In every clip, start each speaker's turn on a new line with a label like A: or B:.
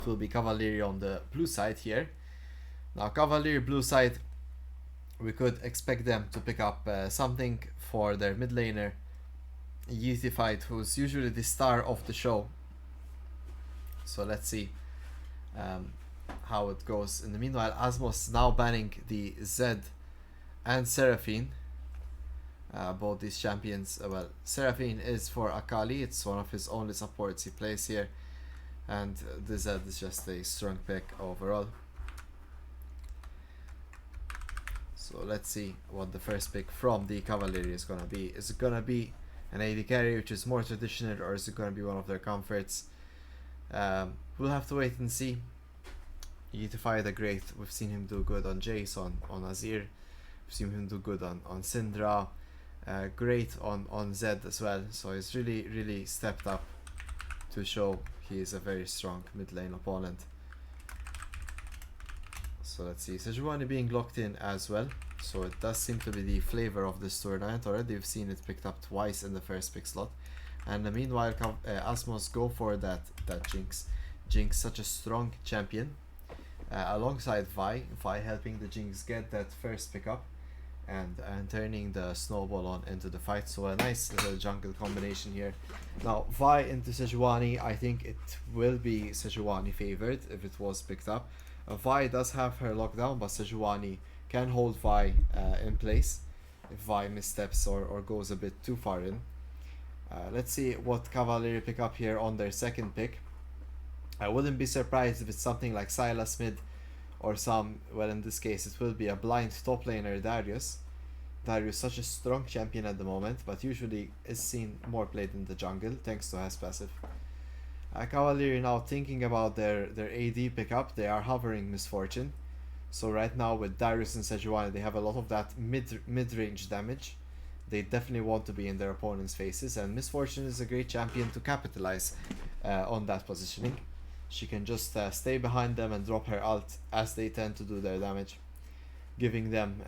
A: It will be Kavallieri on the blue side here. Now Kavallieri blue side, we could expect them to pick up something for their mid laner, Yeezy Fight, who's usually the star of the show. So let's see um, how it goes. In the meanwhile, Azmows now banning the Zed and Seraphine. Both these champions, well, Seraphine is for Akali, it's one of his only supports he plays here, and the Zed is just a strong pick overall. So let's see what the first pick from the Kavallieri is gonna be. Is it gonna be an AD carry, which is more traditional, or is it gonna be one of their comforts? We'll have to wait and see. Yeetify the Great, we've seen him do good on Jace, on Azir, we've seen him do good on Syndra, great on Zed as well, so he's really stepped up to show he is a very strong mid lane opponent. So let's see, Sejuani being locked in as well, so it does seem to be the flavor of this tournament. Already we've seen it picked up twice in the first pick slot, and meanwhile Azmows go for that Jinx. Jinx, such a strong champion, alongside Vi helping the Jinx get that first pickup and turning the snowball on into the fight. So a nice little jungle combination here. Now Vi into Sejuani, I think it will be Sejuani favored if it was picked up. Vi does have her lockdown, but Sejuani can hold Vi in place if Vi missteps or goes a bit too far in. Let's see what Kavallieri pick up here on their second pick. I wouldn't be surprised if it's something like Sylas mid, or well, in this case it will be a blind top laner Darius. Darius, such a strong champion at the moment, but usually is seen more played in the jungle thanks to his passive. Kavallieri now thinking about their AD pickup. They are hovering Misfortune, so right now with Darius and Sejuani they have a lot of that mid-range damage. They definitely want to be in their opponent's faces, and Misfortune is a great champion to capitalize on that positioning. She can just stay behind them and drop her ult as they tend to do their damage, giving them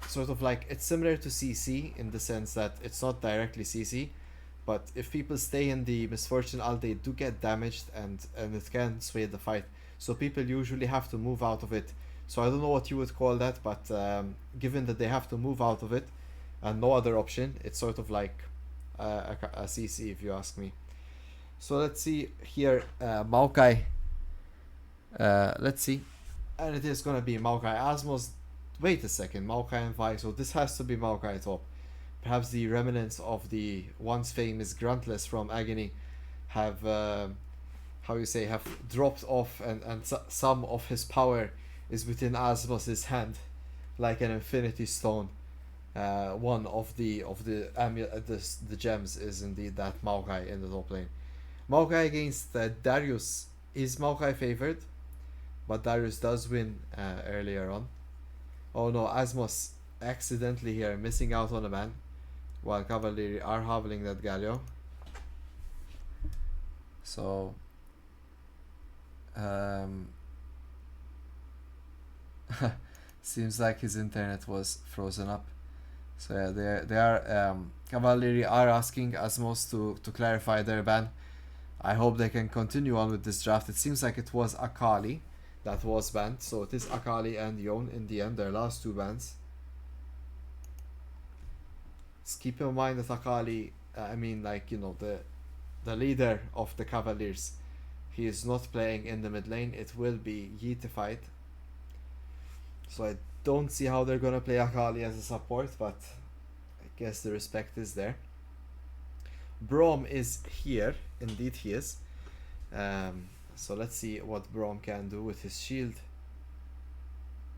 A: sort of like, it's similar to CC in the sense that it's not directly CC, but if people stay in the Misfortune ult they do get damaged, and it can sway the fight, so people usually have to move out of it. So I don't know what you would call that, but given that they have to move out of it and no other option, it's sort of like a CC if you ask me. So let's see here, Maokai. Let's see, and it is gonna be Maokai. Azmows. Wait a second, Maokai and Vi. So this has to be Maokai top. Perhaps the remnants of the once famous Gruntless from Agony have, have dropped off, and some of his power is within Azmows' hand, like an Infinity Stone. One of the gems is indeed that Maokai in the top lane. Maokai against Darius. Is Maokai favored? But Darius does win earlier on. Oh no, Azmows accidentally here missing out on a ban, while Kavallieri are hobbling that Galio. So seems like his internet was frozen up. So yeah, they are Kavallieri are asking Azmows to clarify their ban. I hope they can continue on with this draft. It seems like it was Akali that was banned, so it is Akali and Yon in the end, their last two bans. Just keep in mind that Akali, the leader of the Cavaliers, he is not playing in the mid lane. It will be Yeetified, so I don't see how they're gonna play Akali as a support, but I guess the respect is there. Braum is here, indeed he is. So let's see what Braum can do with his shield.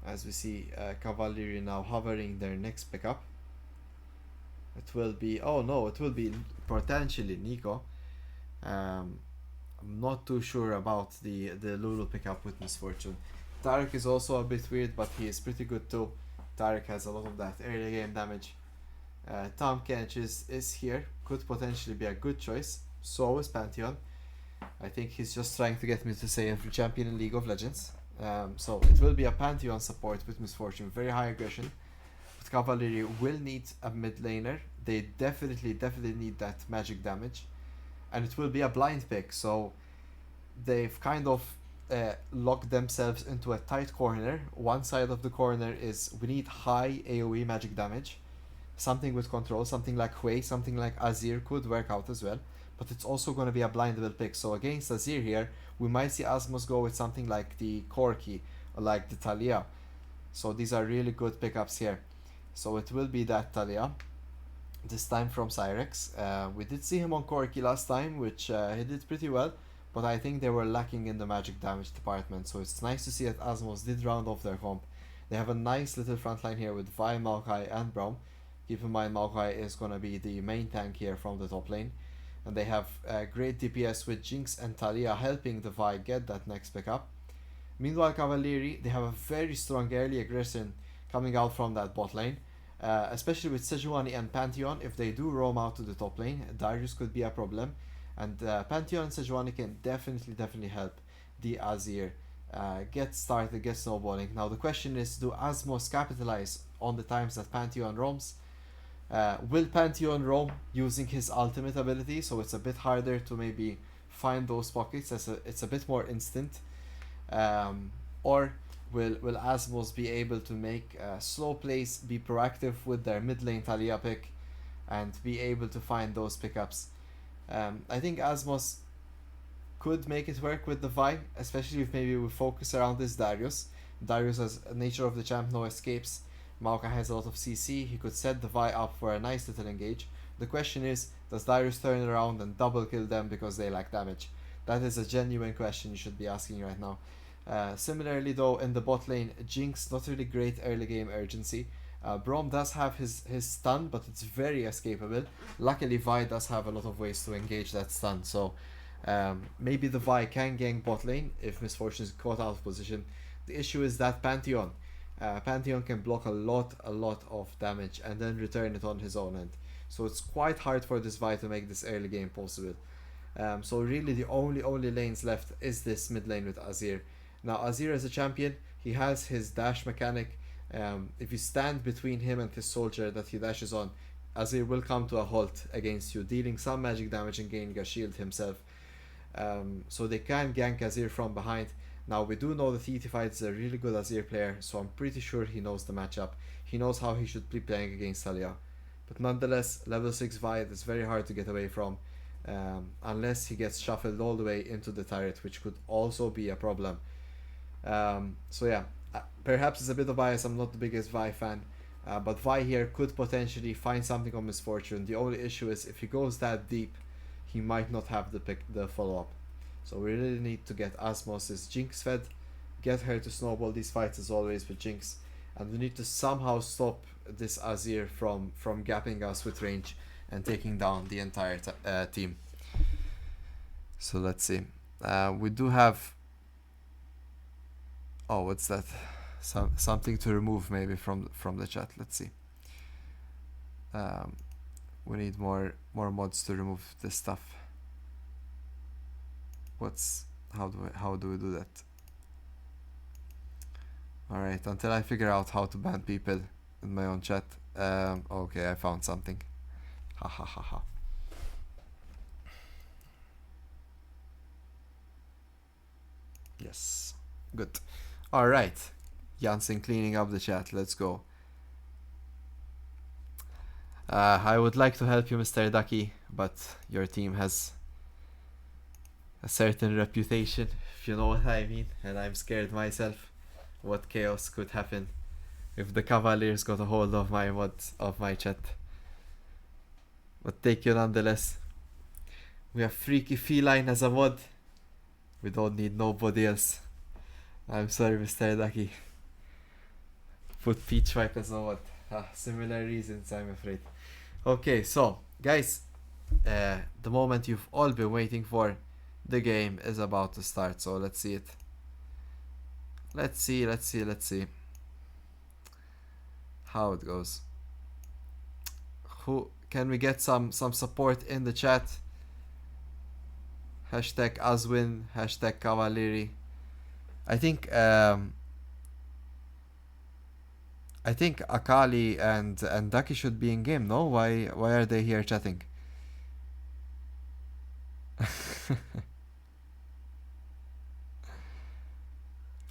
A: As we see Kavallieri now hovering their next pickup. It will be, oh no, it will be potentially Nico. I'm not too sure about the Lulu pickup with Misfortune. Tarek is also a bit weird, but he is pretty good too. Tarek has a lot of that early game damage. Tom Kench is here, could potentially be a good choice. So is Pantheon. I think he's just trying to get me to say every champion in League of Legends. So it will be a Pantheon support with Misfortune, very high aggression. But Kavallieri will need a mid laner. They definitely need that magic damage. And it will be a blind pick, so they've kind of lock themselves into a tight corner. One side of the corner is we need high AoE magic damage. Something with control, something like Hui, something like Azir could work out as well. But it's also going to be a blindable pick. So against Azir here, we might see Azmows go with something like the Corki, or like the Talia. So these are really good pickups here. So it will be that Talia, this time from Cyrex. We did see him on Corki last time, which he did pretty well, but I think they were lacking in the magic damage department. So it's nice to see that Azmows did round off their comp. They have a nice little front line here with Vi, Maokai, and Braum. Keep in mind Maokai is going to be the main tank here from the top lane. And they have great DPS with Jinx and Talia helping the Vi get that next pickup. Meanwhile, Kavallieri, they have a very strong early aggression coming out from that bot lane. Especially with Sejuani and Pantheon, if they do roam out to the top lane, Darius could be a problem. And Pantheon and Sejuani can definitely help the Azir get started, get snowballing. Now the question is, do Azmows capitalize on the times that Pantheon roams? Will Pantheon roam using his ultimate ability, so it's a bit harder to maybe find those pockets, as it's a bit more instant? Or will Azmows be able to make slow plays, be proactive with their mid lane Talia pick, and be able to find those pickups? I think Azmows could make it work with the Vi, especially if maybe we focus around this Darius. Darius has a nature of the champ, no escapes. Maokai has a lot of CC, he could set the Vi up for a nice little engage. The question is, does Darius turn around and double kill them because they lack damage? That is a genuine question you should be asking right now. Similarly though, in the bot lane, Jinx, not really great early game urgency. Braum does have his stun, but it's very escapable. Luckily Vi does have a lot of ways to engage that stun, so maybe the Vi can gank bot lane if Misfortune is caught out of position. The issue is that Pantheon. Pantheon can block a lot of damage and then return it on his own end. So it's quite hard for this Vi to make this early game possible. So really the only lanes left is this mid lane with Azir. Now Azir as a champion, he has his dash mechanic. If you stand between him and his soldier that he dashes on, Azir will come to a halt against you, dealing some magic damage and gaining a shield himself. So they can gank Azir from behind. Now we do know that Theetified is a really good Azir player, so I'm pretty sure he knows the matchup. He knows how he should be playing against Talia. But nonetheless, level 6 Vi is very hard to get away from, unless he gets shuffled all the way into the turret, which could also be a problem. So yeah, perhaps it's a bit of bias, I'm not the biggest Vi fan, but Vi here could potentially find something on Misfortune. The only issue is if he goes that deep, he might not have the follow-up. So we really need to get Azmows' Jinx fed, get her to snowball these fights as always with Jinx, and we need to somehow stop this Azir from gapping us with range and taking down the entire team. So let's see. We do have... Oh, what's that? Something to remove maybe from the chat. Let's see. We need more mods to remove this stuff. How do we do that? Alright, until I figure out how to ban people in my own chat. Okay, I found something. Ha ha ha ha. Yes, good. Alright, Jansen cleaning up the chat, let's go. I would like to help you, Mr. Ducky, but your team has a certain reputation, if you know what I mean, and I'm scared myself what chaos could happen if the Kavalliers got a hold of my mods, of my chat. But thank you nonetheless. We have Freaky Feline as a mod. We don't need nobody else. I'm sorry, Mr. Ducky. Put Peach Wipe as a mod. Similar reasons, I'm afraid. Okay, so guys, the moment you've all been waiting for. The game is about to start, so let's see it. Let's see how it goes. Who can we get some support in the chat? Hashtag Azwin, hashtag Kavallieri. I think Akali and Ducky should be in game, no? Why are they here chatting?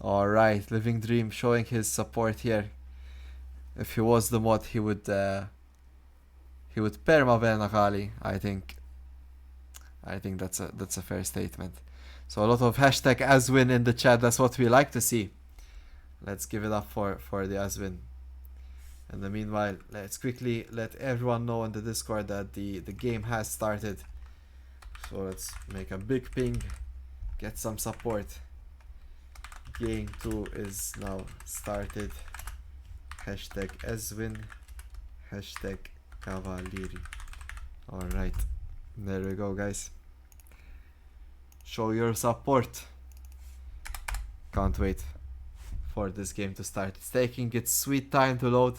A: Alright, Living Dream showing his support here. If he was the mod, he would perma-ban Akali. I think that's a fair statement. So a lot of hashtag Azwin in the chat. That's what we like to see. Let's give it up for the Azwin. And the meanwhile, let's quickly let everyone know in the Discord that the game has started. So let's make a big ping, get some support. Game 2 is now started. Hashtag Azwin, hashtag Kavallieri. Alright, there we go, guys. Show your support. Can't wait for this game to start. It's taking its sweet time to load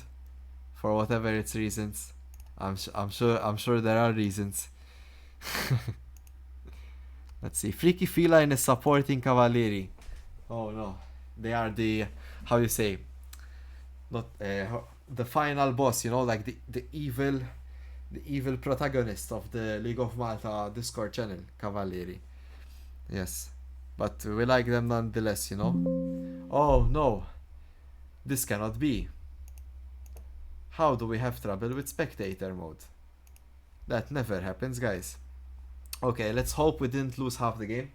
A: for whatever its reasons. I'm sure there are reasons. Let's see. Freaky Feline is supporting Kavallieri. Oh no, they are the, how you say, not the final boss, you know, like the evil protagonist of the League of Malta Discord channel, Kavallieri. Yes, but we like them nonetheless, you know. Oh no, this cannot be. How do we have trouble with spectator mode? That never happens, guys. Okay, let's hope we didn't lose half the game,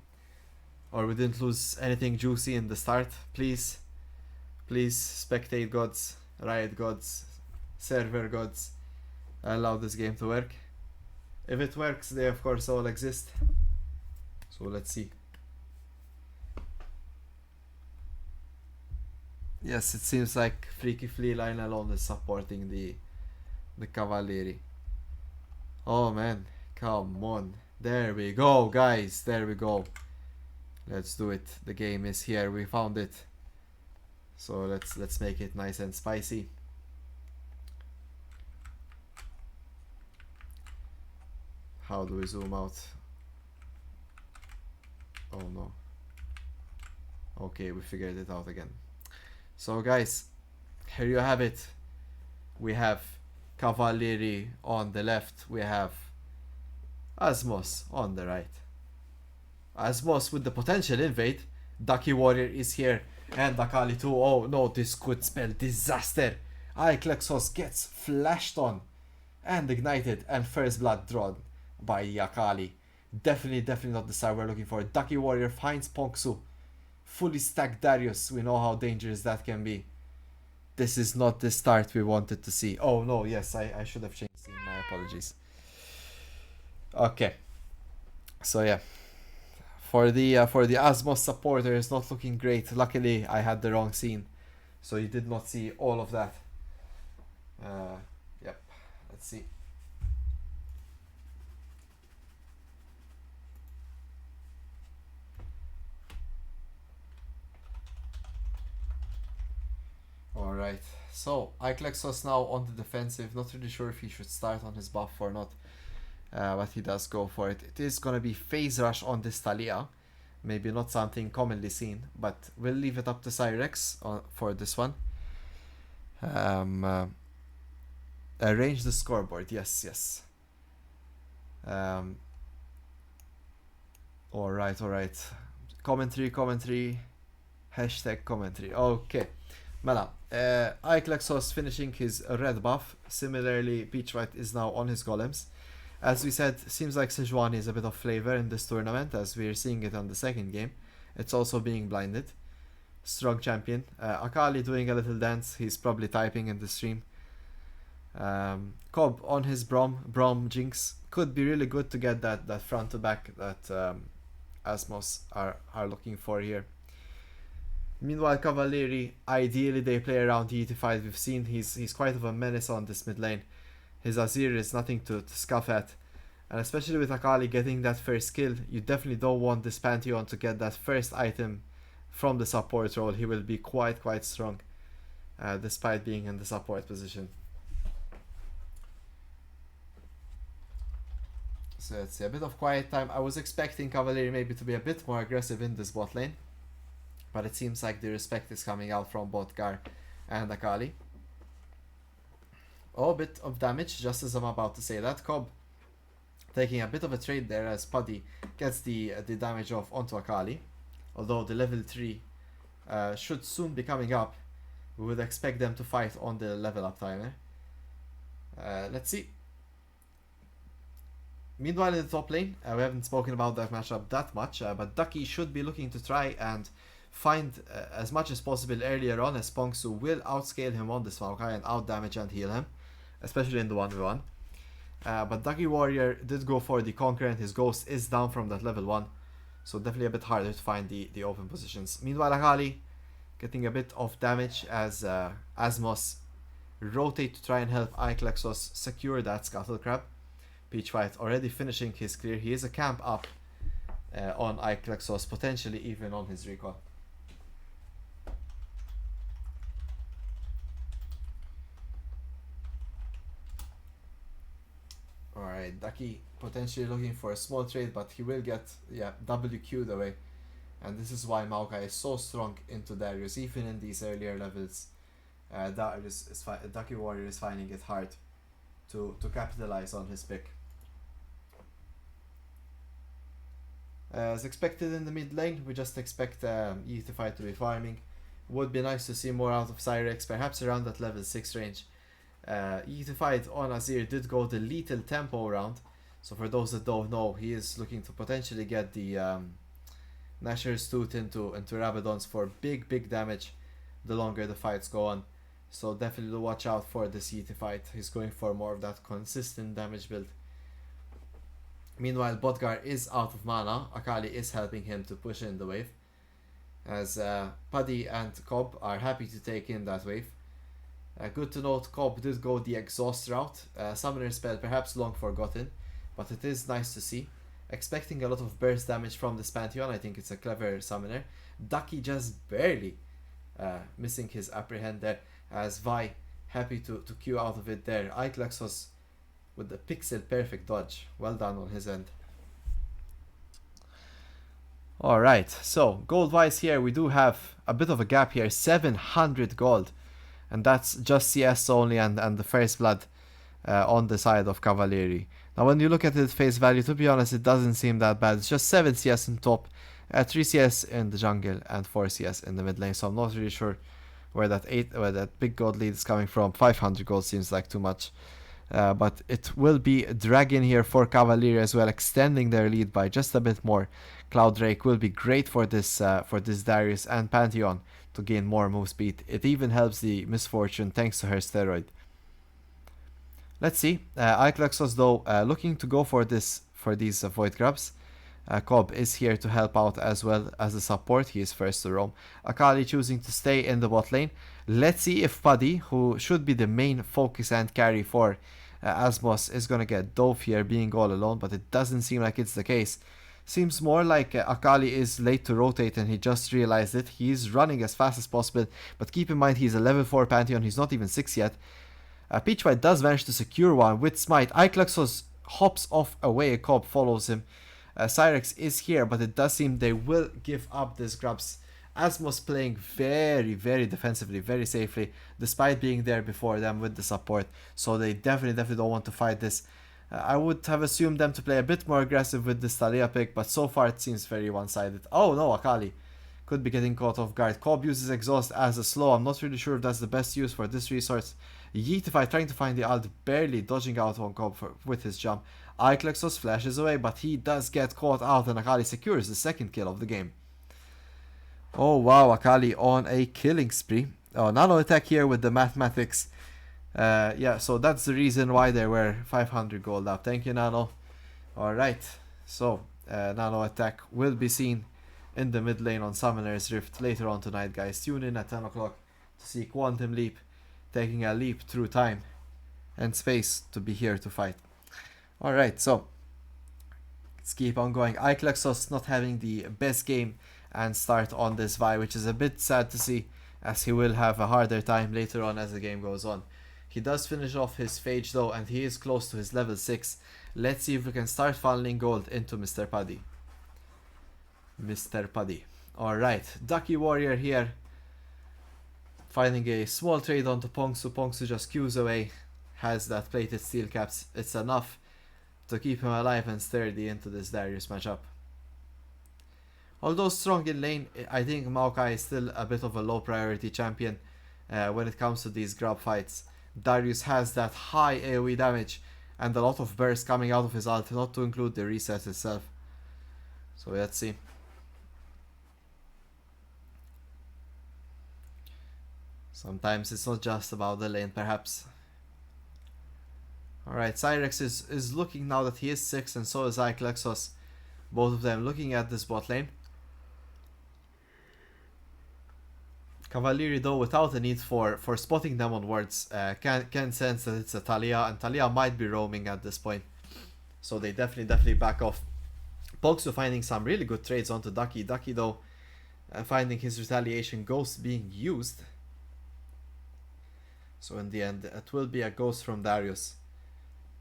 A: or we didn't lose anything juicy in the start. Please, please, spectate gods, riot gods, server gods, allow this game to work. If it works, they of course all exist. So let's see. Yes, it seems like Freaky Feline alone is supporting the Kavallieri. Oh man, come on. There we go, guys. There we go. Let's do it. The game is here. We found it. So let's make it nice and spicy. How do we zoom out? Oh no. Okay, we figured it out again. So guys, here you have it. We have Kavallieri on the left. We have Azmows on the right. Azmows with the potential invade. Ducky Warrior is here. And Akali too. Oh no, this could spell disaster. Iklexos gets flashed on and ignited, and first blood drawn by Akali. Definitely not the start we're looking for. Ducky Warrior finds Ponksu. Fully stacked Darius. We know how dangerous that can be. This is not the start we wanted to see. Oh no, yes, I should have changed scene. My apologies. Okay. So yeah. For the Azmows supporter, it's not looking great. Luckily, I had the wrong scene, so you did not see all of that. Yep. Let's see. Alright, so Iklexos now on the defensive. Not really sure if he should start on his buff or not, but he does go for it. It is gonna be phase rush on this Talia. Maybe not something commonly seen, but we'll leave it up to Cyrex for this one. Arrange the scoreboard. Yes. Alright. Commentary. Hashtag commentary. Okay. Mela, Iklexos finishing his red buff. Similarly, Peachwhite is now on his golems. As we said, seems like Sejuani is a bit of flavor in this tournament, as we're seeing it on the second game. It's also being blinded. Strong champion. Akali doing a little dance. He's probably typing in the stream. Cobb on his Brom Jinx. Could be really good to get that front to back that Azmows are looking for here. Meanwhile, Kavallieri, ideally they play around the ET5. We've seen he's quite of a menace on this mid lane. His Azir is nothing to scoff at. And especially with Akali getting that first kill, you definitely don't want this Pantheon to get that first item from the support role. He will be quite strong, despite being in the support position. So it's a bit of quiet time. I was expecting Kavallieri maybe to be a bit more aggressive in this bot lane, but it seems like the respect is coming out from both Gar and Akali. Oh, a bit of damage, just as I'm about to say that. Cobb taking a bit of a trade there as Puddy gets the damage off onto Akali. Although the level 3 should soon be coming up. We would expect them to fight on the level up timer. Let's see. Meanwhile, in the top lane, we haven't spoken about that matchup that much, but Ducky should be looking to try and find as much as possible earlier on, as Pongsu will outscale him on this Maokai and outdamage and heal him, especially in the 1v1. But Ducky Warrior did go for the Conquer and his Ghost is down from that level 1, so definitely a bit harder to find the open positions. Meanwhile, Akali getting a bit of damage as Azmows rotate to try and help Iklexos secure that Scuttle Crab. Peach White already finishing his clear. He is a camp up on Iklexos, potentially even on his recall. Alright, Ducky potentially looking for a small trade, but he will get WQ'd away. And this is why Maokai is so strong into Darius, even in these earlier levels. Ducky Warrior is finding it hard to capitalize on his pick. As expected in the mid lane, we just expect Yeetify to be farming. Would be nice to see more out of Cyrex, perhaps around that level 6 range. Yeetify on Azir did go the lethal tempo round, so for those that don't know, he is looking to potentially get the Nashor's Tooth into Rabadons for big damage the longer the fights go on. So definitely watch out for this Yeetify. He's going for more of that consistent damage build. Meanwhile, Bodgar is out of mana. Akali is helping him to push in the wave, as Paddy and Cobb are happy to take in that wave. Good to note, Cobb did go the exhaust route. Summoner spell perhaps long forgotten, but it is nice to see. Expecting a lot of burst damage from this Pantheon. I think it's a clever summoner. Ducky just barely missing his apprehend there, as Vi happy to queue out of it there. Iklexos with the pixel perfect dodge. Well done on his end. Alright, so gold wise here we do have a bit of a gap here. 700 gold. And that's just CS only and the first blood on the side of Kavallieri. Now when you look at it face value, to be honest, it doesn't seem that bad. It's just 7 CS in top, 3 CS in the jungle and 4 CS in the mid lane. So I'm not really sure where that big gold lead is coming from. 500 gold seems like too much. But it will be Dragon here for Kavallieri as well, extending their lead by just a bit more. Cloud Drake will be great for this Darius and Pantheon to gain more move speed. It even helps the Misfortune thanks to her steroid. Let's see. Iklexos though looking to go for these Void Grabs. Cobb is here to help out as well as a support. He is first to roam. Akali choosing to stay in the bot lane. Let's see if Paddy, who should be the main focus and carry for Azmows, is gonna get Dove here being all alone, but it doesn't seem like it's the case. Seems more like Akali is late to rotate and he just realized it. He's running as fast as possible, but keep in mind he's a level 4 Pantheon, he's not even 6 yet. Peach White does manage to secure one with Smite. Iklexos hops off away, Cobb follows him. Cyrex is here, but it does seem they will give up this grabs. Azmows playing very defensively, very safely, despite being there before them with the support. So they definitely don't want to fight this. I would have assumed them to play a bit more aggressive with this Talia pick, but so far it seems very one-sided. Oh no, Akali could be getting caught off guard. Cobb uses Exhaust as a slow. I'm not really sure if that's the best use for this resource. Yeetify trying to find the ult, barely dodging out on Cobb with his jump. Iklexos flashes away, but he does get caught out and Akali secures the second kill of the game. Oh wow, Akali on a killing spree. Oh, nano attack here with the mathematics. Yeah, so that's the reason why there were 500 gold up. Thank you, Nano. Alright, so nano attack will be seen in the mid lane on Summoner's Rift later on tonight, guys. Tune in at 10 o'clock to see Quantum Leap taking a leap through time and space to be here to fight. Alright, so let's keep on going. Iklexos not having the best game and start on this Vi, which is a bit sad to see, as he will have a harder time later on as the game goes on. He does finish off his Phage though, and he is close to his level 6. Let's see if we can start funneling gold into Mr. Paddy. Mr. Paddy. Alright, Ducky Warrior here, finding a small trade onto Pongsu. Pongsu just queues away, has that plated steel caps. It's enough to keep him alive and sturdy into this Darius matchup. Although strong in lane, I think Maokai is still a bit of a low priority champion when it comes to these grab fights. Darius has that high AoE damage and a lot of burst coming out of his ult, not to include the reset itself. So let's see. Sometimes it's not just about the lane, perhaps. Alright, Cyrex is looking now that he is 6, and so is Iklexos. Both of them looking at this bot lane. Kavallieri, though, without the need for spotting them on wards, can sense that it's a Talia, and Talia might be roaming at this point. So they definitely back off. Pogsu finding some really good trades onto Ducky. Ducky, though, finding his retaliation ghost being used. So in the end, it will be a ghost from Darius.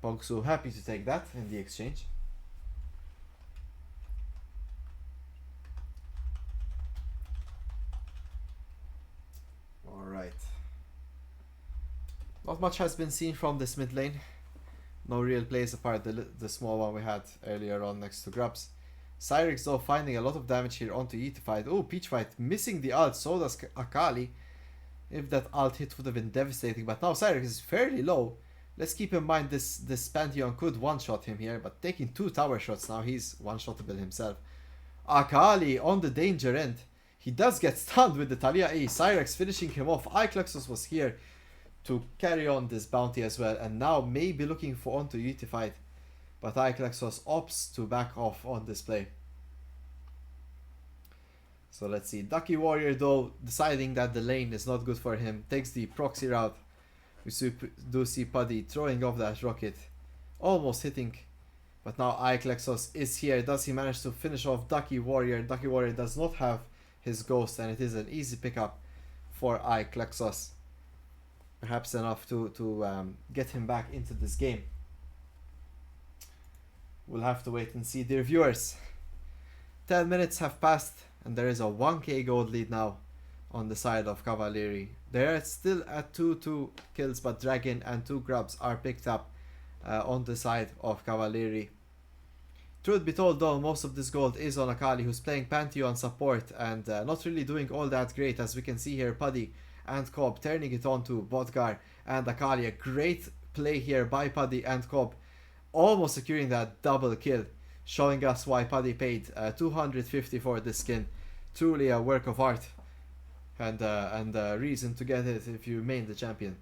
A: Pogsu happy to take that in the exchange. Alright. Not much has been seen from this mid lane. No real plays apart the small one we had earlier on next to Grubs. Cyrex, though, finding a lot of damage here onto Eatified. Oh, Peachfight missing the ult, so does Akali. If that ult hit would have been devastating, but now Cyrex is fairly low. Let's keep in mind this Pantheon could one-shot him here, but taking 2 tower shots now, he's one-shottable himself. Akali on the danger end. He does get stunned with the Talia E. Cyrex finishing him off. Iklexos was here to carry on this bounty as well, and now maybe looking for onto Utified, but Iklexos opts to back off on this play. So let's see. Ducky Warrior, though, deciding that the lane is not good for him, takes the proxy route. We do see Puddy throwing off that rocket, almost hitting, but now Iklexos is here. Does he manage to finish off Ducky Warrior? Ducky Warrior does not have his ghost, and it is an easy pickup for Iklexos. Perhaps enough to get him back into this game. We'll have to wait and see. Dear viewers, 10 minutes have passed, and there is a 1k gold lead now on the side of Kavallieri. They're still at 2 kills, but Dragon and 2 grabs are picked up on the side of Kavallieri. Truth be told, though, most of this gold is on Akali, who's playing Pantheon support and not really doing all that great. As we can see here, Puddy and Cobb turning it on to Botgar and Akali. A great play here by Puddy and Cobb, almost securing that double kill, showing us why Puddy paid 250 for this skin. Truly a work of art, and a reason to get it if you main the champion.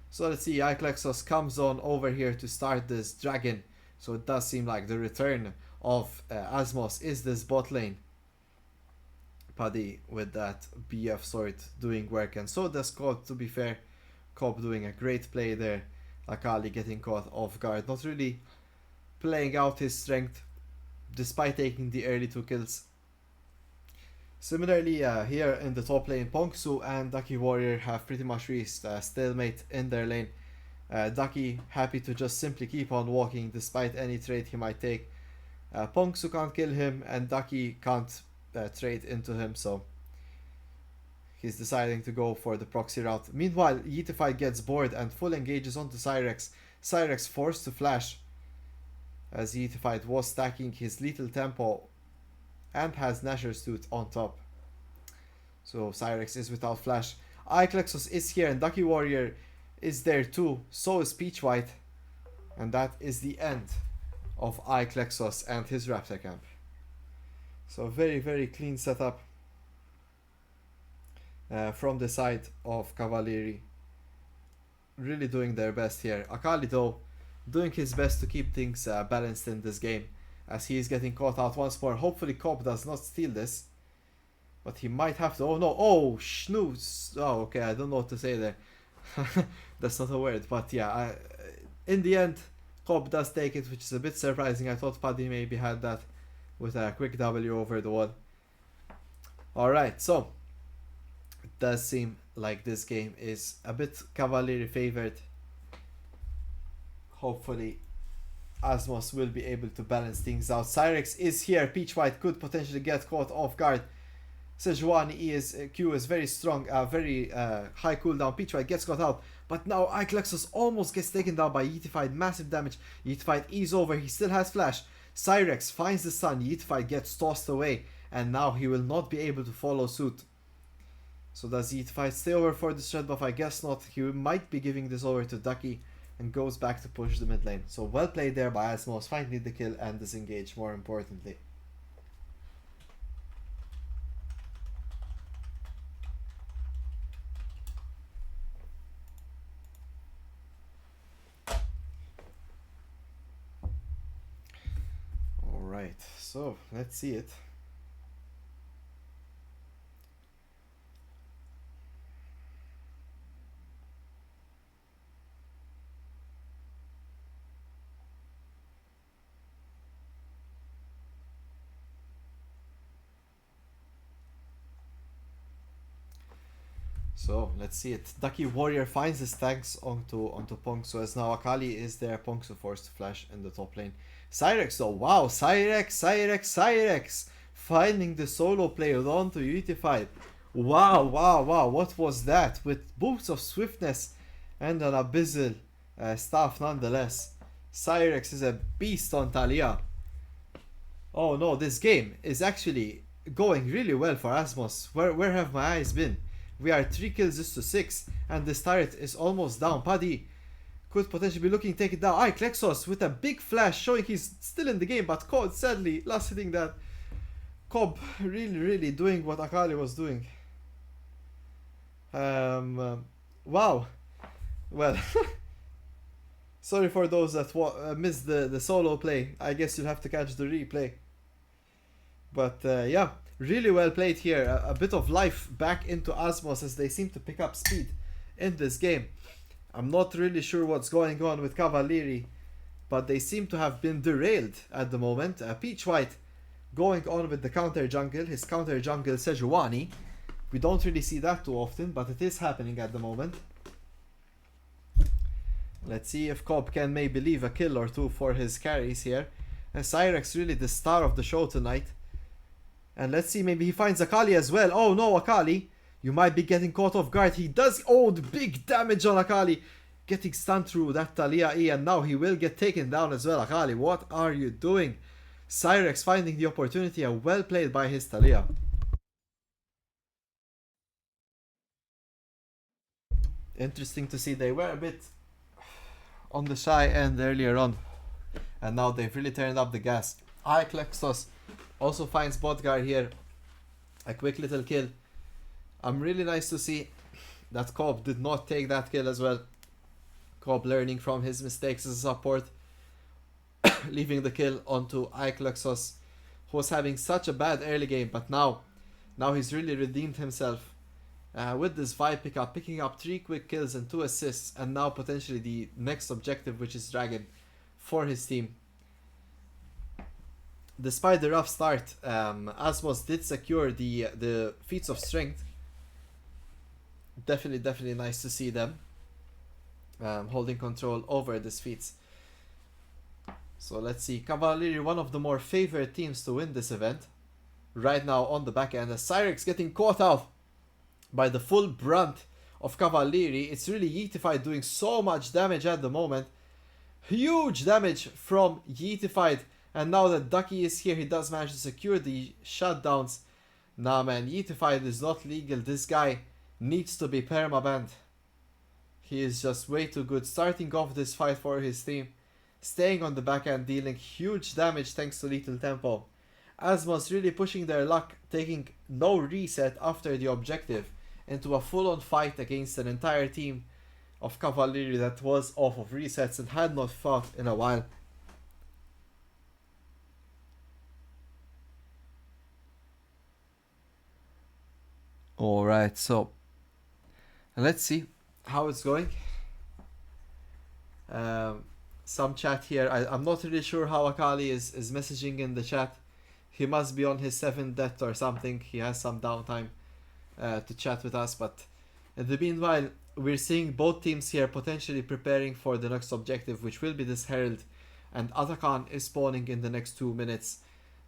A: So let's see, Iklexos comes on over here to start this Dragon. So it does seem like the return of Azmows is this bot lane. Puddy with that BF sword doing work, and so does Cobb, to be fair. Cobb doing a great play there. Akali getting caught off guard, not really playing out his strength despite taking the early 2 kills. Similarly, here in the top lane, Pongsu and Ducky Warrior have pretty much reached stalemate in their lane. Ducky happy to just simply keep on walking despite any trade he might take. Pongsu can't kill him, and Ducky can't trade into him, so he's deciding to go for the proxy route. Meanwhile, Yeetify gets bored and full engages onto Cyrex. Cyrex forced to flash as Yeetify was stacking his lethal tempo and has Nasher's Tooth on top. So Cyrex is without flash. Iklexos is here and Ducky Warrior is there too. So is Peachwhite. And that is the end of Iklexos and his Raptor camp. So very clean setup from the side of Kavallieri. Really doing their best here. Akali, though, doing his best to keep things balanced in this game, as he is getting caught out once more. Hopefully Cobb does not steal this, but he might have to. Oh no, oh snooze. Oh, okay, I don't know what to say there. That's not a word, but yeah, in the end Cobb does take it, which is a bit surprising. I thought Paddy maybe had that with a quick W over the wall. Alright, so it does seem like this game is a bit Kavallieri favored. Hopefully Azmows will be able to balance things out. Cyrex is here. Peachwhite could potentially get caught off guard. Sejuani Q is very strong, very high cooldown. Peachwhite gets caught out, but now Iklexos almost gets taken down by Yeetify. Massive damage. Yeetify is over. He still has flash. Cyrex finds the sun. Yeetify gets tossed away, and now he will not be able to follow suit. So does he fight stay over for the threat buff? I guess not. He might be giving this over to Ducky and goes back to push the mid lane. So well played there by Azmows, finding the kill and disengage more importantly. Alright, so let's see it. So let's see it. Ducky Warrior finds his tanks onto Pong. So as now Akali is there, Pong's forced to flash in the top lane. Cyrex though, wow, Cyrex finding the solo play onto Unified. Wow, what was that? With boots of swiftness and an abyssal staff nonetheless. Cyrex is a beast on Talia. Oh no, this game is actually going really well for Azmows. Where have my eyes been? We are 3 kills just to 6, and this turret is almost down. Paddy could potentially be looking to take it down. Klexos with a big flash showing he's still in the game, but Cod sadly last hitting that. Cobb really doing what Akali was doing. Wow. Well, sorry for those that missed the solo play. I guess you'll have to catch the replay. But yeah, really well played here. A bit of life back into Azmows as they seem to pick up speed in this game. I'm not really sure what's going on with Kavallieri, but they seem to have been derailed at the moment. Peach White going on with the counter jungle, his counter jungle Sejuani. We don't really see that too often, but it is happening at the moment. Let's see if Cobb can maybe leave a kill or two for his carries here. And Cyrex really the star of the show tonight. And let's see, maybe he finds Akali as well. Oh no, Akali, you might be getting caught off guard. He does, oh, the big damage on Akali. Getting stunned through that Talia E, and now he will get taken down as well. Akali, what are you doing? Cyrex finding the opportunity, and well played by his Talia. Interesting to see, they were a bit on the shy end earlier on, and now they've really turned up the gas. Klexos also finds Bodgar here, a quick little kill. I'm really nice to see that Cobb did not take that kill as well. Cobb learning from his mistakes as a support, leaving the kill onto Klexos, who was having such a bad early game, but now he's really redeemed himself. With this vibe pickup, picking up 3 quick kills and 2 assists, and now potentially the next objective, which is Dragon, for his team. Despite the rough start, Azmows did secure the feats of strength. Definitely nice to see them holding control over these feats. So let's see, Kavallieri, one of the more favored teams to win this event. Right now on the back end, as Cyrex getting caught out by the full brunt of Kavallieri. It's really Yeetified doing so much damage at the moment. Huge damage from Yeetified. And now that Ducky is here, he does manage to secure the shutdowns. Nah man, Yeetified is not legal. This guy needs to be permabanned. He is just way too good. Starting off this fight for his team. Staying on the back end, dealing huge damage thanks to Lethal Tempo. Azmows really pushing their luck, taking no reset after the objective into a full-on fight against an entire team of Kavallieri that was off of resets and had not fought in a while. Alright, so let's see how it's going. Some chat here. I'm not really sure how Akali is messaging in the chat. He must be on his 7th death or something. He has some downtime to chat with us. But in the meanwhile, we're seeing both teams here potentially preparing for the next objective, which will be this Herald. And Atakan is spawning in the next 2 minutes.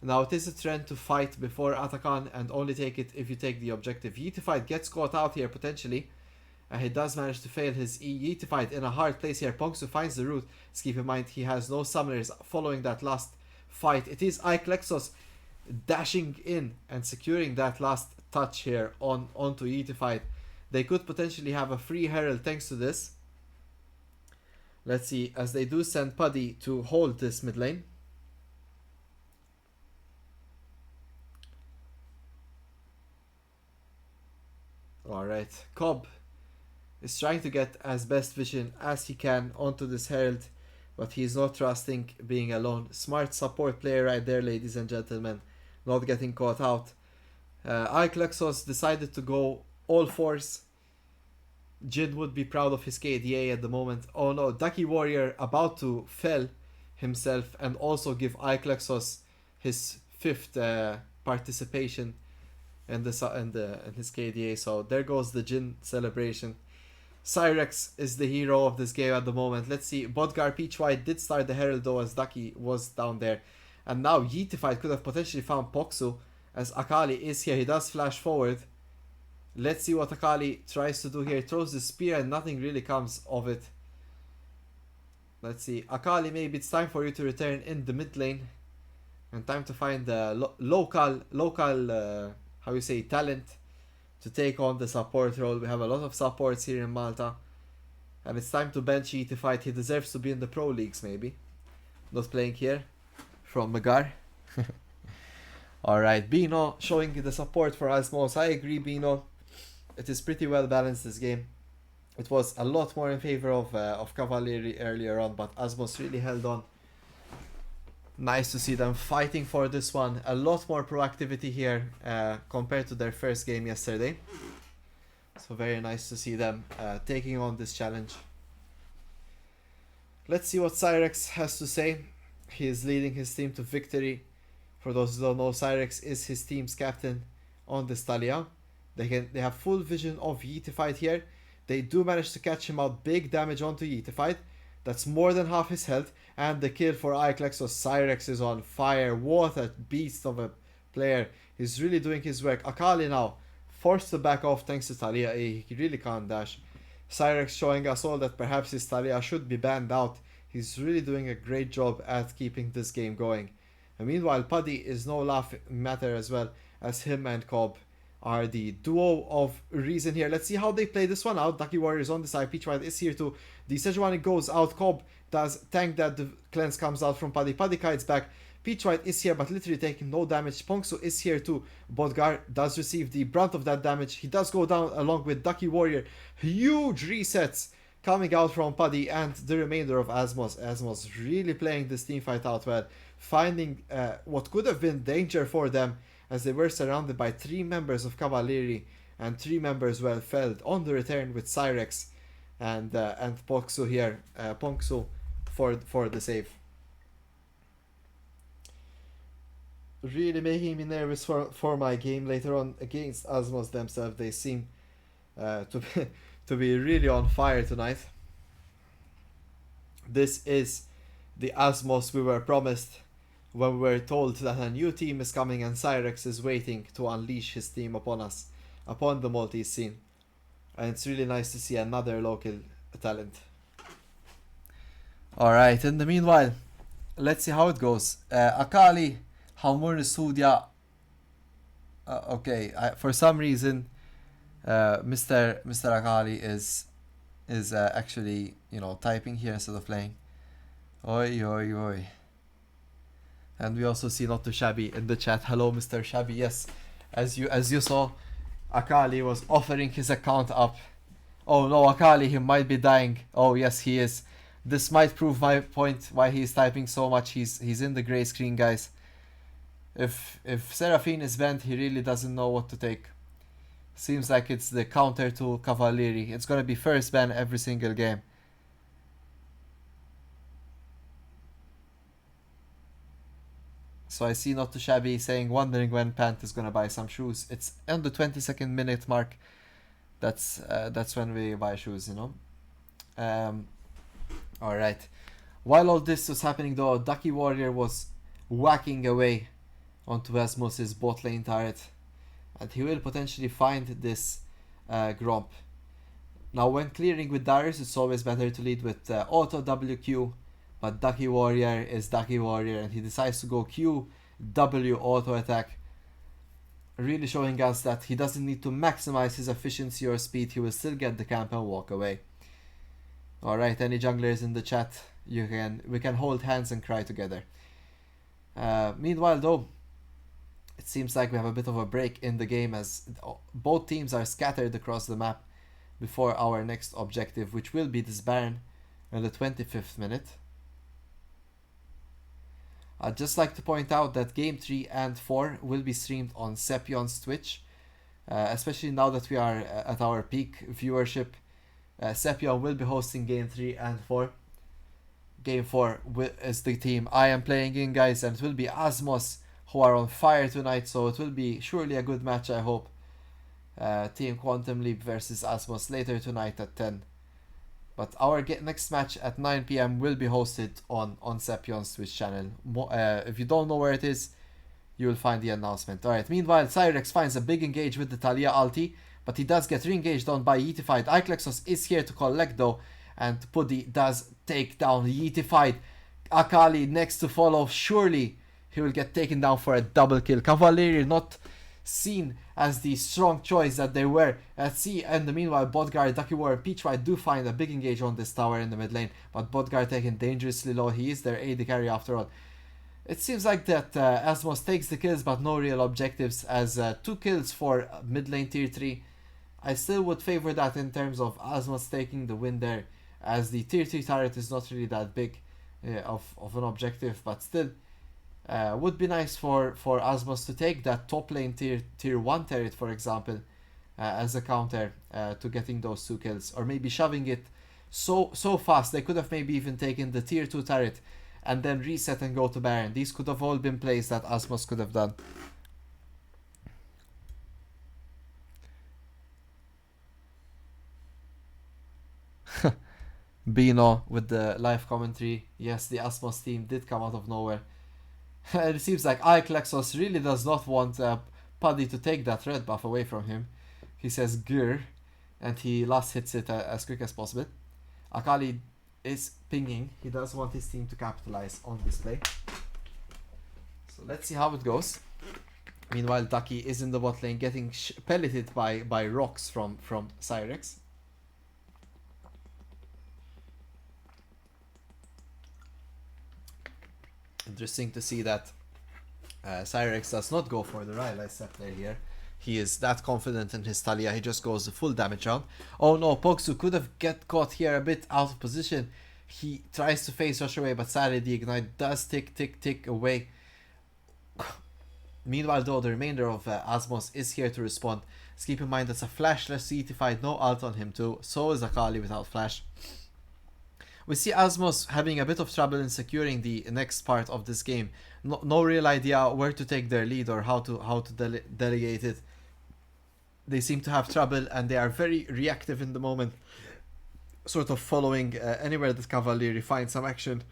A: Now, it is a trend to fight before Atakan and only take it if you take the objective. Yeetified gets caught out here potentially. He does manage to fail his E. Yeetified in a hard place here. Pongsu finds the root. Let's keep in mind he has no summoners following that last fight. It is Klexos dashing in and securing that last touch here onto E5. They could potentially have a free Herald thanks to this. Let's see, as they do send Puddy to hold this mid lane. Alright, Cobb is trying to get as best vision as he can onto this Herald, but he's not trusting being alone. Smart support player right there, ladies and gentlemen, not getting caught out. Iclexos decided to go all fours. Jin would be proud of his KDA at the moment. Oh no, Ducky Warrior about to fell himself and also give Iclexos his 5th participation in his KDA. So there goes the Jin celebration. Cyrex is the hero of this game at the moment. Let's see, Bodgar Peach White did start the Herald though as Ducky was down there. And now Yeetified could have potentially found Poksu as Akali is here. He does flash forward. Let's see what Akali tries to do here. Throws the spear and nothing really comes of it. Let's see. Akali, maybe it's time for you to return in the mid lane. And time to find the local how you say, talent to take on the support role. We have a lot of supports here in Malta. And it's time to bench Yeetified. He deserves to be in the pro leagues maybe. Not playing here. From Magar. Alright, Bino showing the support for Azmows. I agree, Bino. It is pretty well balanced this game. It was a lot more in favor of Kavallieri earlier on, but Azmows really held on. Nice to see them fighting for this one. A lot more proactivity here compared to their first game yesterday. So very nice to see them taking on this challenge. Let's see what Cyrex has to say. He is leading his team to victory. For those who don't know, Cyrex is his team's captain on this Talia. They have full vision of Yeetified here. They do manage to catch him out. Big damage onto Yeetified. That's more than half his health. And the kill for Iclex. So Cyrex is on fire. What a beast of a player. He's really doing his work. Akali now forced to back off thanks to Talia. He really can't dash. Cyrex showing us all that perhaps his Talia should be banned out. He's really doing a great job at keeping this game going. And meanwhile, Puddy is no laugh matter as well, as him and Cobb are the duo of reason here. Let's see how they play this one out. Ducky Warrior is on the side. Peach White is here too. The Sejuani goes out. Cobb does tank that. The cleanse comes out from Puddy. Puddy kites back. Peach White is here but literally taking no damage. Pongsu is here too. Bodgar does receive the brunt of that damage. He does go down along with Ducky Warrior. Huge resets coming out from Puddy and the remainder of Azmows. Azmows really playing this team fight out well. Finding what could have been danger for them as they were surrounded by 3 members of Kavallieri and 3 members well felled on the return with Cyrex and Pongsu here. Pongsu for the save. Really making me nervous for my game later on against Azmows themselves. They seem to be really on fire tonight. This is the Azmows we were promised when we were told that a new team is coming and Cyrex is waiting to unleash his team upon us, upon the Maltese scene. And it's really nice to see another local talent. Alright, in the meanwhile, let's see how it goes. Akali, Hamur Sudia. Okay, for some reason, Mr. Akali is actually, typing here instead of playing. Oi, oi, oi. And we also see Not Too Shabby in the chat. Hello, Mr. Shabby. Yes, as you saw, Akali was offering his account up. Oh no, Akali, he might be dying. Oh yes, he is. This might prove my point why he's typing so much. He's in the gray screen, guys. If Seraphine is banned, he really doesn't know what to take. Seems like it's the counter to Kavallieri. It's gonna be first ban every single game. So I see Not Too Shabby saying, wondering when Pant is gonna buy some shoes. It's on the 22nd minute mark. That's when we buy shoes, Alright. While all this was happening though, Ducky Warrior was whacking away onto Azmows' bot lane turret. And he will potentially find this Gromp. Now when clearing with Darius, it's always better to lead with auto WQ. But Ducky Warrior is Ducky Warrior and he decides to go Q W auto attack, really showing us that he doesn't need to maximize his efficiency or speed. He will still get the camp and walk away. Alright, any junglers in the chat, we can hold hands and cry together. Meanwhile though, it seems like we have a bit of a break in the game as both teams are scattered across the map before our next objective, which will be this Baron in the 25th minute. I'd just like to point out that Game 3 and 4 will be streamed on Sepion's Twitch, especially now that we are at our peak viewership. Sepion will be hosting Game 3 and 4. Game 4 is the team I am playing in, guys, and it will be Azmows who are on fire tonight, so it will be surely a good match, I hope. Team Quantum Leap versus Azmows later tonight at 10. But our next match at 9 PM will be hosted on Sepion's Twitch channel. If you don't know where it is, you will find the announcement. Alright, meanwhile, Cyrex finds a big engage with the Talia ulti, but he does get re-engaged on by Yeetified. Iklexos is here to collect though, and Puddy does take down Yeetified. Akali next to follow. Surely he will get taken down for a double kill. Kavallieri not seen as the strong choice that they were at sea, and the meanwhile Bodgar, Ducky War and Peachwhite do find a big engage on this tower in the mid lane, but Bodgar taken dangerously low. He is their AD carry after all. It seems like that Azmows takes the kills but no real objectives, as 2 kills for mid lane tier 3. I still would favor that in terms of Azmows taking the win there, as the tier 3 turret is not really that big of an objective, but still would be nice for Azmows to take that top lane tier 1 turret, for example, as a counter to getting those 2 kills, or maybe shoving it so fast. They could have maybe even taken the tier 2 turret and then reset and go to Baron. These could have all been plays that Azmows could have done. Bino with the live commentary. Yes, the Azmows team did come out of nowhere. It seems like Iklexos really does not want Puddy to take that red buff away from him. He says grr, and he last hits it as quick as possible. Akali is pinging. He does want his team to capitalize on this play. So let's see how it goes. Meanwhile, Ducky is in the bot lane getting pelleted by rocks from Cyrex. Interesting to see that Cyrex does not go for the Rylai Scepter here. He is that confident in his Talia, he just goes the full damage round. Oh no, Pogsu could have get caught here a bit out of position. He tries to face rush away, but sadly the ignite does tick away. Meanwhile though, the remainder of Azmows is here to respond. Let's keep in mind that's a flashless Yeetified, no ult on him too. So is Akali without flash. We see Azmows having a bit of trouble in securing the next part of this game. No real idea where to take their lead or how to delegate it. They seem to have trouble, and they are very reactive in the moment, sort of following anywhere that Kavallieri finds some action.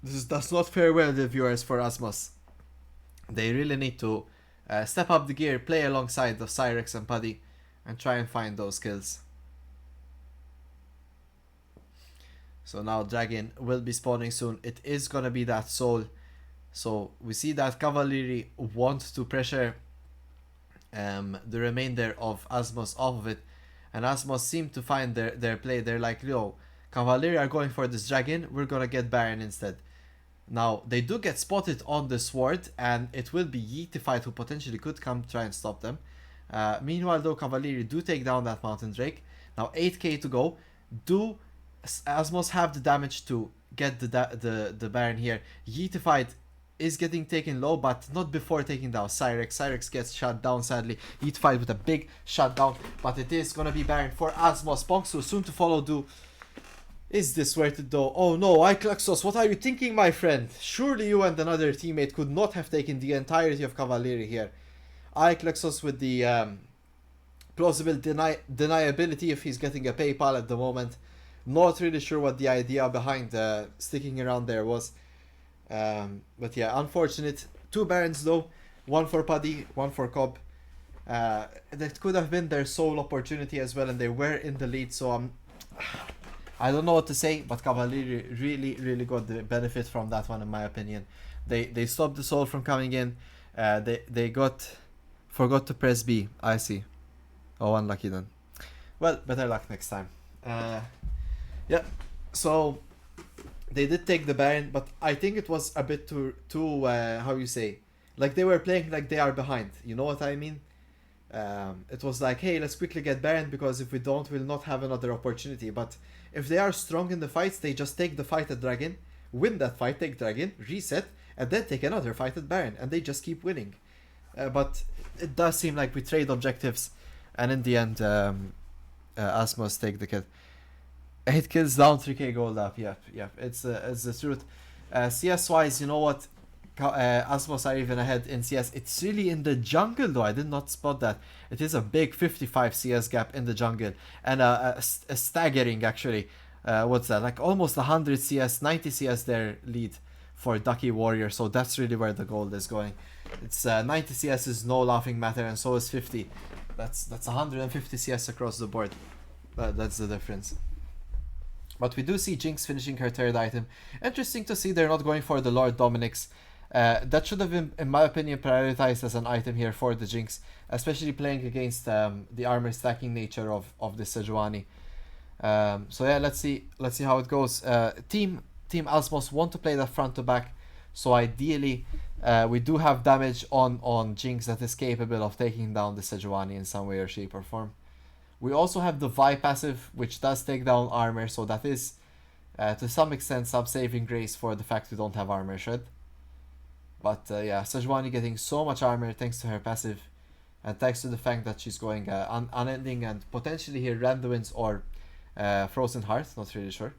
A: This does not fare well, the viewers, for Azmows. They really need to step up the gear, play alongside the Cyrex and Puddy, and try and find those kills. So now Dragon will be spawning soon. It is gonna be that soul. So we see that Kavallieri want to pressure the remainder of Azmows off of it. And Azmows seem to find their play. They're like, yo, Kavallieri are going for this Dragon. We're gonna get Baron instead. Now, they do get spotted on the sword. And it will be Yeetified who potentially could come try and stop them. Meanwhile though, Kavallieri do take down that Mountain Drake. Now 8k to go. Do Azmows have the damage to get the Baron here. Yeetified is getting taken low, but not before taking down Cyrex. Cyrex gets shut down sadly. Yeetified with a big shutdown, but it is gonna be Baron for Azmows. Pongsu soon to follow. Is this worth it though? Oh no, Iklexos, what are you thinking, my friend? Surely you and another teammate could not have taken the entirety of Kavallieri here. Iklexos with the plausible deniability if he's getting a PayPal at the moment. Not really sure what the idea behind sticking around there was. But yeah, unfortunate. 2 Barons though. 1 for Puddy, 1 for Cobb. That could have been their sole opportunity as well, and they were in the lead, so I don't know what to say, but Kavallieri really got the benefit from that one in my opinion. They stopped the soul from coming in. They forgot to press B. I see. Oh, unlucky then. Well, better luck next time. Yeah. So they did take the Baron, but I think it was a bit too how you say, like they were playing like they are behind. You know what I mean? It was like, hey, let's quickly get Baron because if we don't, we'll not have another opportunity. But if they are strong in the fights, they just take the fight at Dragon, win that fight, take Dragon, reset, and then take another fight at Baron, and they just keep winning. But it does seem like we trade objectives, and in the end, Azmows take the kill. 8 kills down, 3k gold up. Yep. It's the truth. CS wise, you know what? Azmows are even ahead in CS. It's really in the jungle though. I did not spot that. It is a big 55 CS gap in the jungle, and a staggering actually. What's that? Like almost 100 CS, 90 CS their lead for Ducky Warrior. So that's really where the gold is going. It's 90 CS is no laughing matter, and so is 50. That's 150 CS across the board. That's the difference. But we do see Jinx finishing her third item. Interesting to see they're not going for the Lord Dominic's. That should have been, in my opinion, prioritized as an item here for the Jinx, especially playing against the armor stacking nature of the Sejuani. So yeah, let's see how it goes. Team Azmows want to play that front to back, so ideally we do have damage on Jinx that is capable of taking down the Sejuani in some way or shape or form. We also have the Vi passive, which does take down armor, so that is to some extent some saving grace for the fact we don't have armor shred. But yeah, Sejuani getting so much armor thanks to her passive, and thanks to the fact that she's going unending and potentially here Randuin's or Frozen Heart, not really sure.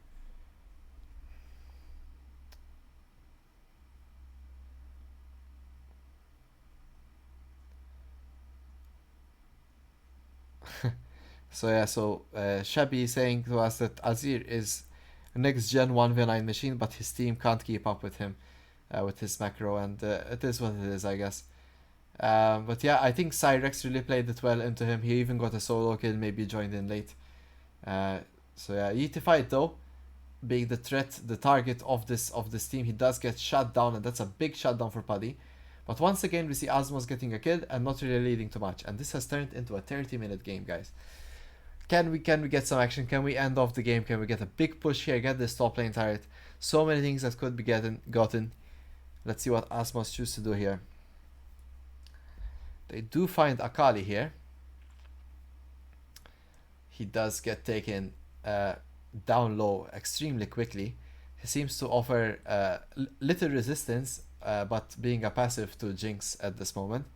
A: So yeah, Shabby is saying to us that Azir is a next gen 1v9 machine, but his team can't keep up with him with his macro, and it is what it is, I guess. But yeah, I think Cyrex really played it well into him. He even got a solo kill, maybe joined in late. So yeah, Yeetified though, being the threat, the target of this team, he does get shut down, and that's a big shutdown for Paddy. But once again, we see Azmows getting a kill and not really leading to much, and this has turned into a 30-minute game, guys. Can we get some action? Can we end off the game? Can we get a big push here? Get this top lane turret? So many things that could be gotten. Let's see what Azmows choose to do here. They do find Akali here. He does get taken down low extremely quickly. He seems to offer little resistance, but being a passive to Jinx at this moment.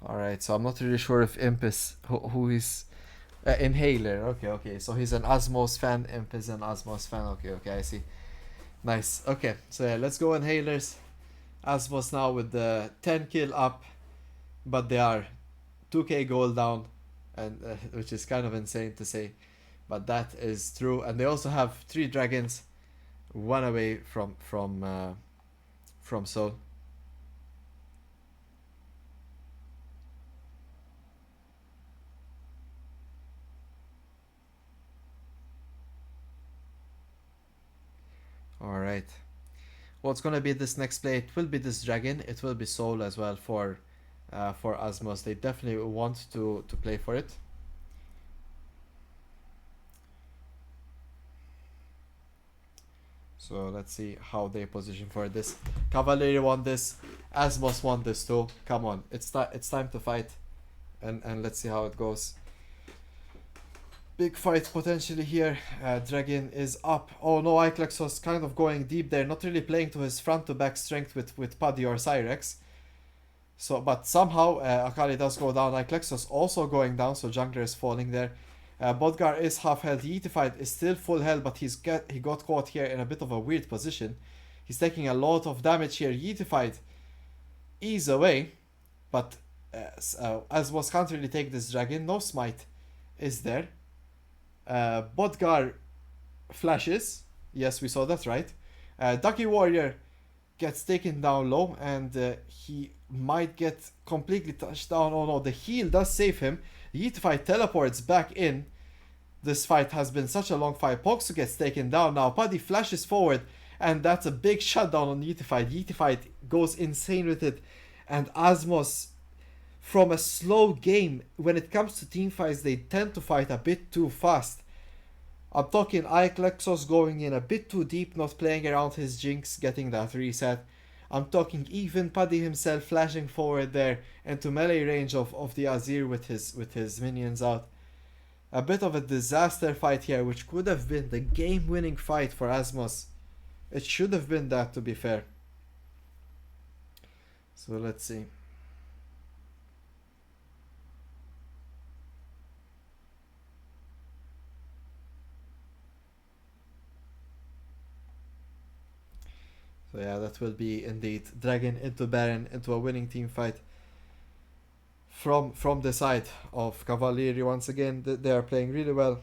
A: Alright, so I'm not really sure if Imp is who is Inhaler. Okay, so he's an Azmows fan. Imp is an Azmows fan. Okay, I see. Nice. Okay, so yeah, let's go Inhalers. Azmows now with the 10 kill up, but they are 2k gold down, and which is kind of insane to say, but that is true. And they also have 3 dragons, 1 away from Soul. Alright. What's gonna be this next play? It will be this dragon. It will be Soul as well for Azmows. They definitely want to play for it. So let's see how they position for this. Kavallieri won this. Azmows won this too. Come on, it's time to fight, and let's see how it goes. Big fight potentially here. Dragon is up. Oh no, Iclexos kind of going deep there, not really playing to his front to back strength with Paddy or Cyrex. So, but somehow Akali does go down. Iclexos also going down, so jungler is falling there. Bodgar is half health. Yeetified is still full health, but he got caught here in a bit of a weird position. He's taking a lot of damage here. Yeetified is away, but Azmows can't really take this dragon. No smite is there. Bodgar flashes. Yes, we saw that, right? Ducky Warrior gets taken down low, and he might get completely touched down. Oh no, the heal does save him. Yitify teleports back in. This fight has been such a long fight. Pogsu gets taken down now. Paddy flashes forward, and that's a big shutdown on Yitify. Yitify goes insane with it. And Azmows, from a slow game, when it comes to team fights, they tend to fight a bit too fast. I'm talking Iklexos going in a bit too deep, not playing around his Jinx, getting that reset. I'm talking even Paddy himself flashing forward there into melee range of the Azir with his minions out. A bit of a disaster fight here, which could have been the game-winning fight for Azmows. It should have been that, to be fair. So let's see. So yeah, that will be indeed Dragon into Baron into a winning team fight from the side of Kavallieri. Once again, they are playing really well.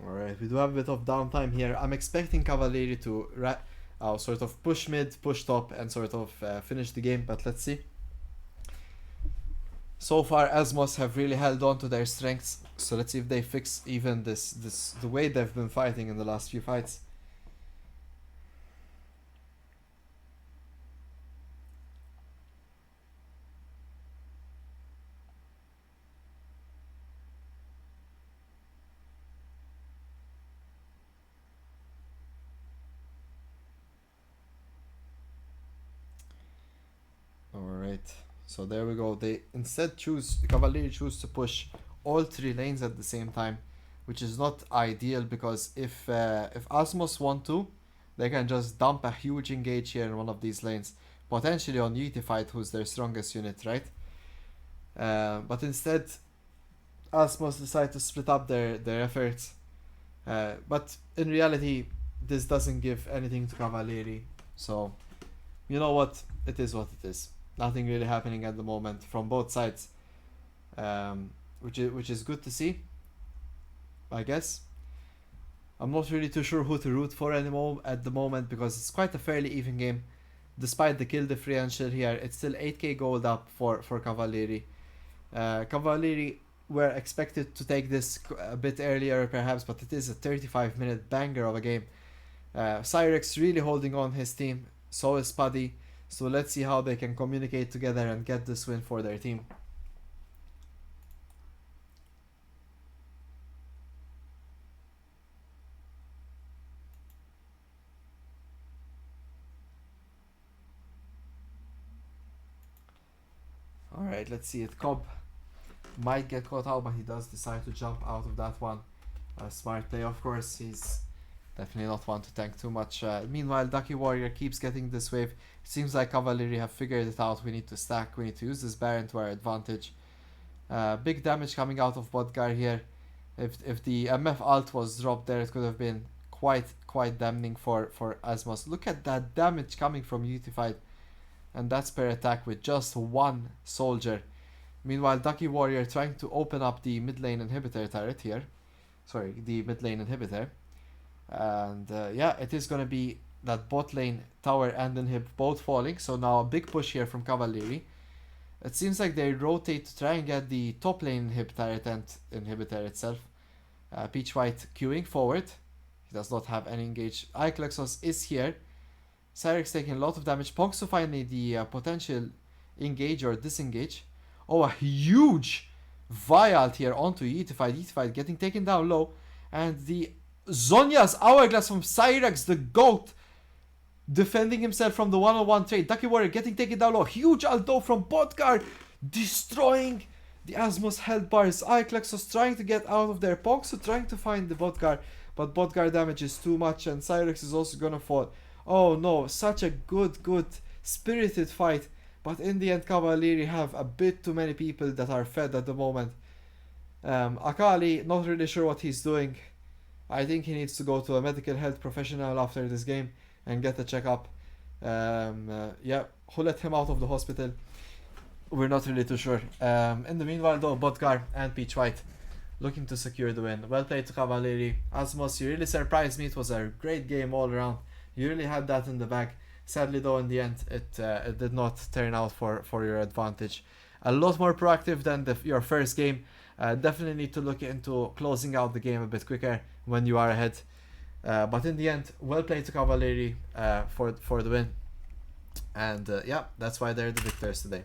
A: Alright, we do have a bit of downtime here. I'm expecting Kavallieri to sort of push mid, push top, and sort of finish the game, but let's see. So far, Azmows have really held on to their strengths, so let's see if they fix even the way they've been fighting in the last few fights. Alright, so there we go. They instead Kavallieri choose to push all three lanes at the same time, which is not ideal because if Azmows want to, they can just dump a huge engage here in one of these lanes, potentially on Yitify, who's their strongest unit, right? But instead, Azmows decide to split up their efforts. But in reality, this doesn't give anything to Kavallieri, so you know what? It is what it is. Nothing really happening at the moment from both sides, which is good to see, I guess. I'm not really too sure who to root for anymore at the moment because it's quite a fairly even game. Despite the kill differential here, it's still 8k gold up for Kavallieri. Kavallieri were expected to take this a bit earlier perhaps, but it is a 35-minute banger of a game. Cyrex really holding on his team, so is Paddy. So let's see how they can communicate together and get this win for their team. Alright, let's see it. Cobb might get caught out, but he does decide to jump out of that one. A smart play, of course. He's definitely not one to tank too much. Meanwhile, Ducky Warrior keeps getting this wave. It seems like Kavallieri have figured it out. We need to stack. We need to use this Baron to our advantage. Big damage coming out of Bodgar here. If the MF ult was dropped there, it could have been quite damning for Azmows. Look at that damage coming from Utified. And that's per attack with just one soldier. Meanwhile, Ducky Warrior trying to open up the mid lane inhibitor turret here. Sorry, the mid lane inhibitor. And yeah, it is going to be that bot lane tower and inhib both falling. So now a big push here from Kavallieri. It seems like they rotate to try and get the top lane inhib turret and inhibitor itself. Peach White queuing forward. He does not have any engage. Iklexos is here. Cyrex taking a lot of damage. Pongsu finally the potential engage or disengage. Oh, a huge Vialt here onto Yitify. Yitify getting taken down low. And the Zhonya's Hourglass from Cyrex, the GOAT, defending himself from the one-on-one trade. Ducky Warrior getting taken down low. Huge Aldo from Bodgar, destroying the Azmows health bars. Iklexos trying to get out of there. Pongsu trying to find the Bodgar, but Bodgar damage is too much and Cyrex is also gonna fall. Oh no, such a good spirited fight. But in the end, Kavallieri have a bit too many people that are fed at the moment. Akali, not really sure what he's doing. I think he needs to go to a medical health professional after this game and get a checkup. Yeah, who let him out of the hospital? We're not really too sure. In the meanwhile, though, Botgar and Peach White looking to secure the win. Well played to Kavallieri. Azmows, you really surprised me. It was a great game all around. You really had that in the bag. Sadly, though, in the end, it did not turn out for your advantage. A lot more proactive than your first game. Definitely need to look into closing out the game a bit quicker when you are ahead. But in the end, well played to Kavallieri for the win. And yeah, that's why they're the victors today.